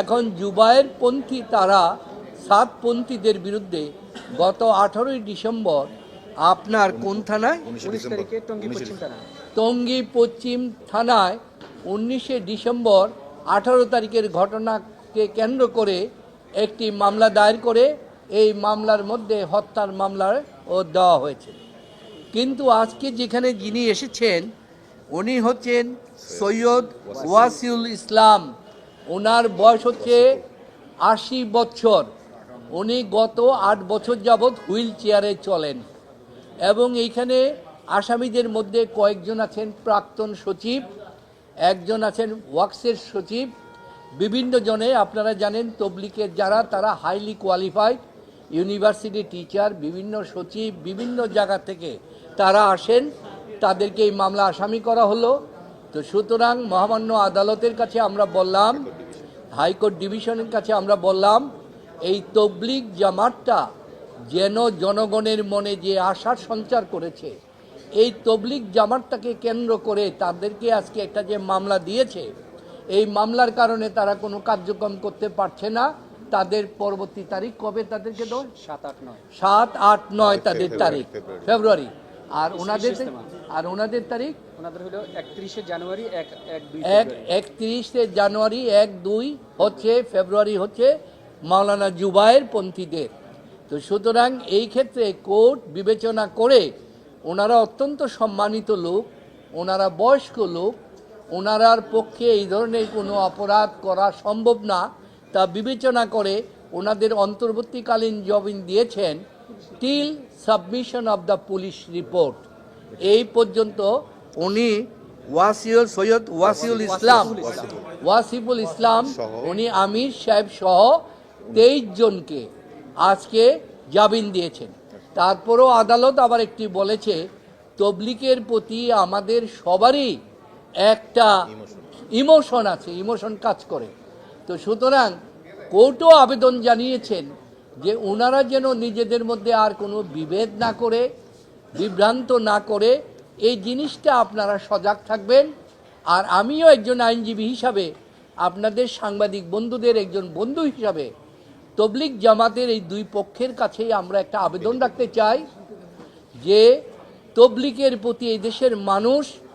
এখন জুবায়ের পন্থী তারা সাতপন্থীদের বিরুদ্ধে গত 18ই ডিসেম্বর আপনার কোন থানায় 19 তারিখে টঙ্গী পশ্চিম থানা টঙ্গী পশ্চিম থানায় 19শে ডিসেম্বর 18 তারিখের ঘটনাকে কেন্দ্র করে একটি মামলা দায়ের করে এই মামলার মধ্যে হত্যার মামলার দেওয়া হয়েছে। কিন্তু আজকে যেখানে যিনি এসেছেন উনি হচ্ছেন সৈয়দ ওয়াসিউল ইসলাম। ওনার বয়স হচ্ছে 80 বছর। উনি গত 8 বছর যাবৎ হুইল চেয়ারে চলেন এবং এইখানে আসামিদের মধ্যে কয়েকজন আছেন প্রাক্তন সচিব, একজন আছেন ওয়াক্সের সচিব, বিভিন্ন জনে আপনারা জানেন তবলিগের যারা তারা হাইলি কোয়ালিফাইড ইউনিভার্সিটি টিচার, বিভিন্ন সচিব, বিভিন্ন জায়গা থেকে তারা আসেন, তাদেরকে এই মামলা আসামি করা হলো। তো সুতরাং মহামান্য আদালতের কাছে আমরা বললাম, হাইকোর্ট ডিভিশনের কাছে আমরা বললাম, এই তবলিগ জামাতটা যেন জনগণের মনে যে আশার সঞ্চার করেছে, এই তবলিগ জামাতটাকে কেন্দ্র করে তাদেরকে আজকে একটা যে মামলা দিয়েছে, এই মামলার কারণে তারা কোনো কার্যক্রম করতে পারছে না। তাদের পরবর্তী তারিখ কবে তাদেরকে দেওয়া? 7, 8, 9 তাদের তারিখ ফেব্রুয়ারি। আর ওনাদের তারিখ ওনাদের হলো 31শে জানুয়ারি 31শে জানুয়ারি 1-2 হচ্ছে ফেব্রুয়ারি হচ্ছে মাওলানা জুবায়ের পন্থীদের। তো সুতরাং এই ক্ষেত্রে কোর্ট বিবেচনা করে ওনারা অত্যন্ত সম্মানিত লোক, ওনারা বয়স্ক লোক, ওনারার পক্ষে এই ধরনের কোনো অপরাধ করা সম্ভব না, তা বিবেচনা করে ওনাদের অন্তর্বর্তীকালীন জামিন দিয়েছেন till submission of the police report. এই পর্যন্ত উনি সৈয়দ ওয়াসিফুল ইসলাম উনি আমির সাহেব সহ 23 জনকে আজকে জামিন দিয়েছেন। তারপরও আদালত আবার একটি বলেছে তবলিগের প্রতি আমাদের সবারই একটা ইমোশন আছে, ইমোশন কাজ করে। তো সুতরাং কোর্টও আবেদন জানিয়েছেন যে ওনারা যেন নিজেদের মধ্যে আর কোনো বিভেদ না করে, বিভ্রান্ত না করে, এই জিনিসটা আপনারা সজাগ থাকবেন। আর আমিও একজন আইনজীবী হিসাবে, আপনাদের সাংবাদিক বন্ধুদের একজন বন্ধু হিসাবে তবলিগ জামাতের এই দুই পক্ষের কাছেই আমরা একটা আবেদন রাখতে চাই যে তবলিগের প্রতি এই দেশের মানুষ